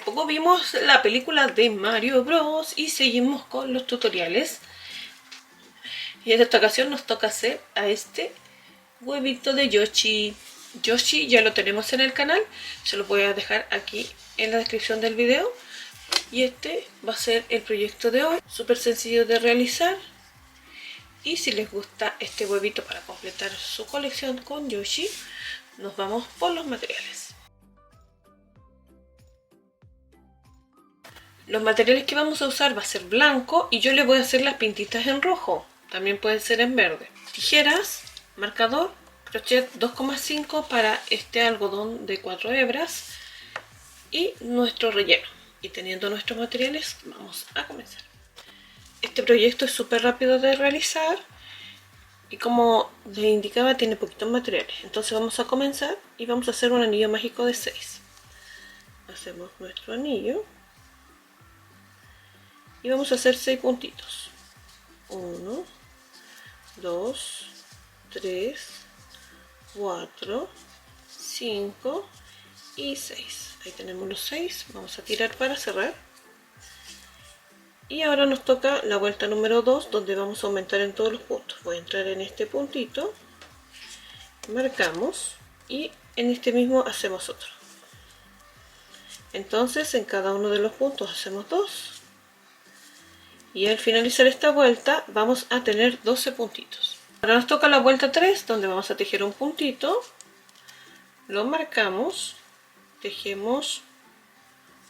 poco vimos la película de Mario Bros y seguimos con los tutoriales. Y en esta ocasión nos toca hacer a este huevito de Yoshi. Yoshi ya lo tenemos en el canal, se lo voy a dejar aquí en la descripción del video. Y este va a ser el proyecto de hoy, súper sencillo de realizar. Y si les gusta este huevito para completar su colección con Yoshi, nos vamos por los materiales. Los materiales que vamos a usar va a ser blanco y yo le voy a hacer las pintitas en rojo. También pueden ser en verde. Tijeras, marcador, crochet 2,5 para este algodón de 4 hebras y nuestro relleno. Y teniendo nuestros materiales, vamos a comenzar. Este proyecto es súper rápido de realizar y como les indicaba tiene poquitos materiales. Entonces vamos a comenzar y vamos a hacer un anillo mágico de 6. Hacemos nuestro anillo. Y vamos a hacer 6 puntitos. 1, 2, 3, 4, 5 y 6. Ahí tenemos los 6. Vamos a tirar para cerrar. Y ahora nos toca la vuelta número 2, donde vamos a aumentar en todos los puntos. Voy a entrar en este puntito, marcamos y en este mismo hacemos otro. Entonces en cada uno de los puntos hacemos 2. Y al finalizar esta vuelta vamos a tener 12 puntitos. Ahora nos toca la vuelta 3, donde vamos a tejer un puntito, lo marcamos, tejemos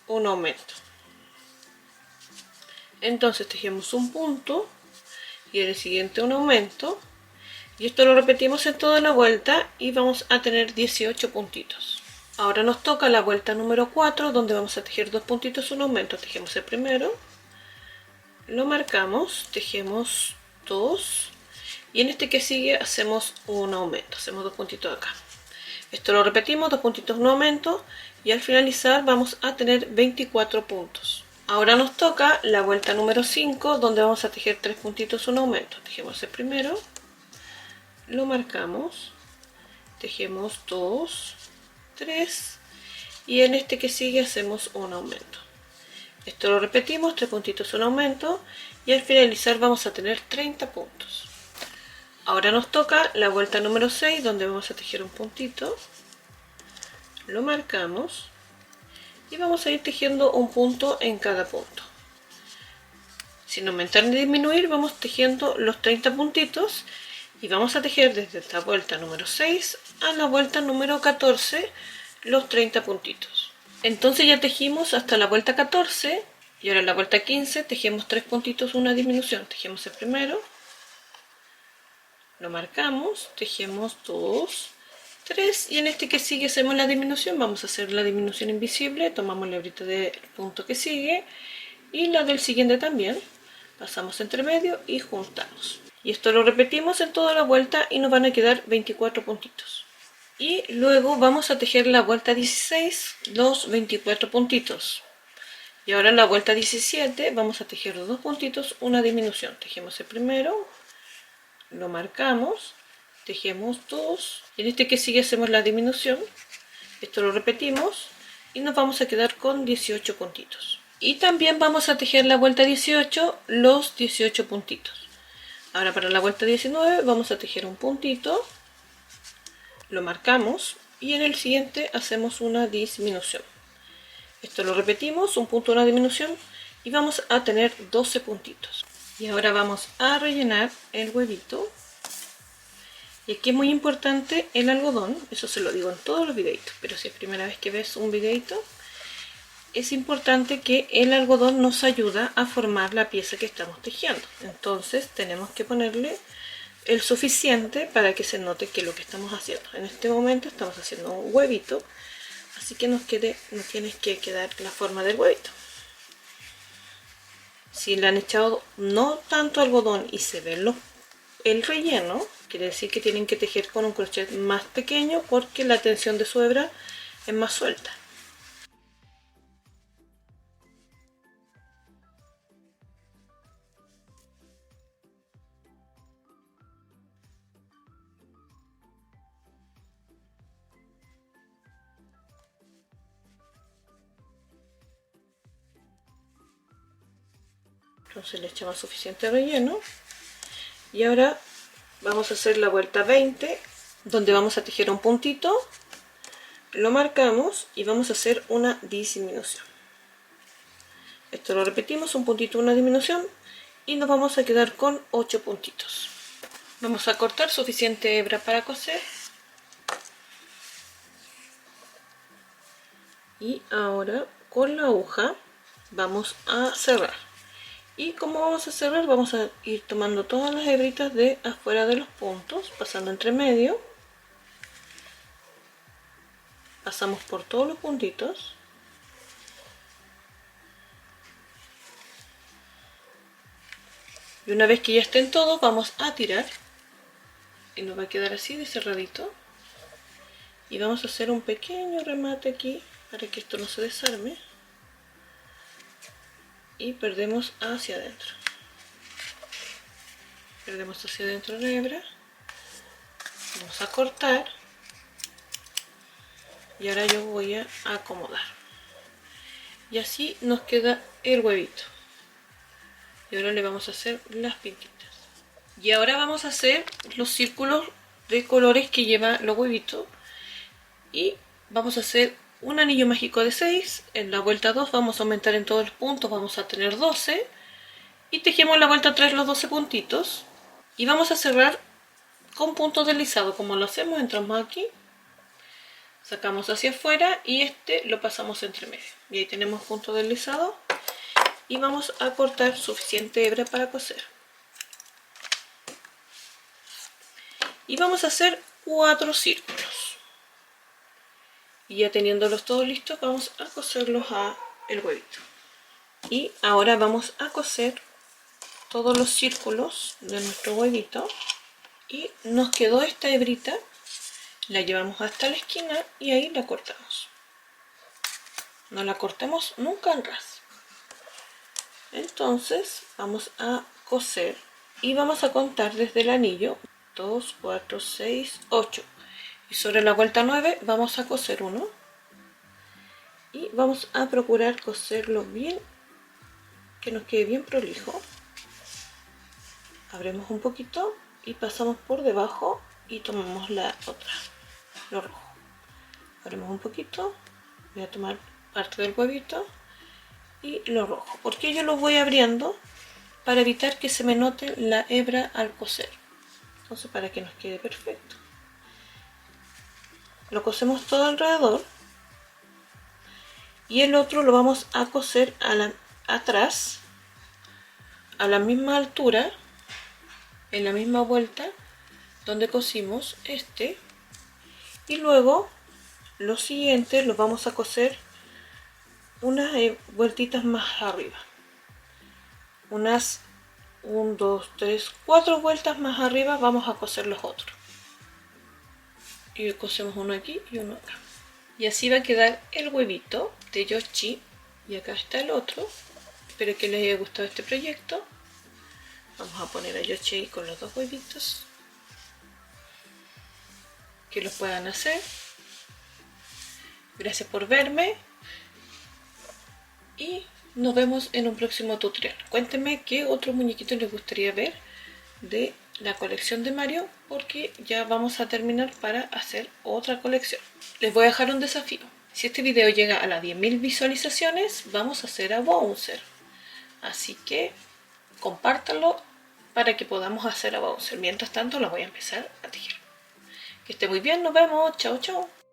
un aumento. Entonces tejemos un punto y en el siguiente un aumento. Y esto lo repetimos en toda la vuelta y vamos a tener 18 puntitos. Ahora nos toca la vuelta número 4, donde vamos a tejer 2 puntitos, un aumento. Tejemos el primero. Lo marcamos, tejemos 2 y en este que sigue hacemos un aumento, hacemos 2 puntitos acá. Esto lo repetimos, 2 puntitos, un aumento y al finalizar vamos a tener 24 puntos. Ahora nos toca la vuelta número 5, donde vamos a tejer 3 puntitos, un aumento. Tejemos el primero, lo marcamos, tejemos 2, 3 y en este que sigue hacemos un aumento. Esto lo repetimos, 3 puntitos, un aumento y al finalizar vamos a tener 30 puntos. Ahora nos toca la vuelta número 6, donde vamos a tejer un puntito, lo marcamos y vamos a ir tejiendo un punto en cada punto. Sin aumentar ni disminuir vamos tejiendo los 30 puntitos y vamos a tejer desde esta vuelta número 6 a la vuelta número 14 los 30 puntitos. Entonces ya tejimos hasta la vuelta 14 y ahora en la vuelta 15 tejemos 3 puntitos, una disminución. Tejemos el primero, lo marcamos, tejemos 2, 3 y en este que sigue hacemos la disminución. Vamos a hacer la disminución invisible, tomamos la hebrita del punto que sigue y la del siguiente también. Pasamos entre medio y juntamos. Y esto lo repetimos en toda la vuelta y nos van a quedar 24 puntitos. Y luego vamos a tejer la vuelta 16, los 24 puntitos. Y ahora en la vuelta 17 vamos a tejer los 2 puntitos, una disminución. Tejemos el primero, lo marcamos, tejemos 2, y en este que sigue hacemos la disminución. Esto lo repetimos y nos vamos a quedar con 18 puntitos. Y también vamos a tejer la vuelta 18, los 18 puntitos. Ahora para la vuelta 19 vamos a tejer un puntito, lo marcamos y en el siguiente hacemos una disminución. Esto lo repetimos, un punto, una disminución y vamos a tener 12 puntitos. Y ahora vamos a rellenar el huevito. Y aquí es muy importante el algodón, eso se lo digo en todos los videitos, pero si es primera vez que ves un videito, es importante que el algodón nos ayuda a formar la pieza que estamos tejiendo. Entonces tenemos que ponerle el suficiente para que se note que es lo que estamos haciendo. En este momento estamos haciendo un huevito, así que nos tiene que quedar la forma del huevito. Si le han echado no tanto algodón y se ve el relleno, quiere decir que tienen que tejer con un crochet más pequeño porque la tensión de su hebra es más suelta. Entonces le echamos suficiente relleno. Y ahora vamos a hacer la vuelta 20, donde vamos a tejer un puntito, lo marcamos y vamos a hacer una disminución. Esto lo repetimos, un puntito, una disminución, y nos vamos a quedar con 8 puntitos. Vamos a cortar suficiente hebra para coser. Y ahora con la aguja vamos a cerrar. Y como vamos a cerrar, vamos a ir tomando todas las hebritas de afuera de los puntos, pasando entre medio. Pasamos por todos los puntitos. Y una vez que ya estén todos, vamos a tirar. Y nos va a quedar así de cerradito. Y vamos a hacer un pequeño remate aquí para que esto no se desarme. Y perdemos hacia adentro. Perdemos hacia adentro la hebra. Vamos a cortar. Y ahora yo voy a acomodar. Y así nos queda el huevito. Y ahora le vamos a hacer las pintitas. Y ahora vamos a hacer los círculos de colores que llevan los huevitos. Y vamos a hacer un anillo mágico de 6. En la vuelta 2 vamos a aumentar en todos los puntos. Vamos a tener 12. Y tejemos en la vuelta 3 los 12 puntitos. Y vamos a cerrar con puntos deslizados. Como lo hacemos, entramos aquí. Sacamos hacia afuera y este lo pasamos entre medio. Y ahí tenemos punto deslizado. Y vamos a cortar suficiente hebra para coser. Y vamos a hacer 4 círculos. Y ya teniéndolos todos listos, vamos a coserlos a el huevito. Y ahora vamos a coser todos los círculos de nuestro huevito. Y nos quedó esta hebrita. La llevamos hasta la esquina y ahí la cortamos. No la cortemos nunca en ras. Entonces vamos a coser y vamos a contar desde el anillo 2, 4, 6, 8 y sobre la vuelta 9 vamos a coser uno y vamos a procurar coserlo bien, que nos quede bien prolijo. Abrimos un poquito y pasamos por debajo y tomamos la otra, lo rojo. Abrimos un poquito, voy a tomar parte del huevito y lo rojo. Porque yo lo voy abriendo para evitar que se me note la hebra al coser. Entonces, para que nos quede perfecto. Lo cosemos todo alrededor. Y el otro lo vamos a coser atrás, a la misma altura, en la misma vuelta donde cosimos este. Y luego, los siguientes los vamos a coser unas vueltitas más arriba. Unas 1, 2, 3, 4 vueltas más arriba vamos a coser los otros. Y cosemos uno aquí y uno acá. Y así va a quedar el huevito de Yoshi. Y acá está el otro. Espero que les haya gustado este proyecto. Vamos a poner a Yoshi ahí con los dos huevitos. Que los puedan hacer. Gracias por verme. Y nos vemos en un próximo tutorial. Cuéntenme qué otro muñequito les gustaría ver de la colección de Mario, porque ya vamos a terminar para hacer otra colección. Les voy a dejar un desafío. Si este video llega a las 10.000 visualizaciones, vamos a hacer a Bowser. Así que compártanlo para que podamos hacer a Bowser. Mientras tanto, la voy a empezar a tejer. Que esté muy bien, nos vemos. Chao, chao.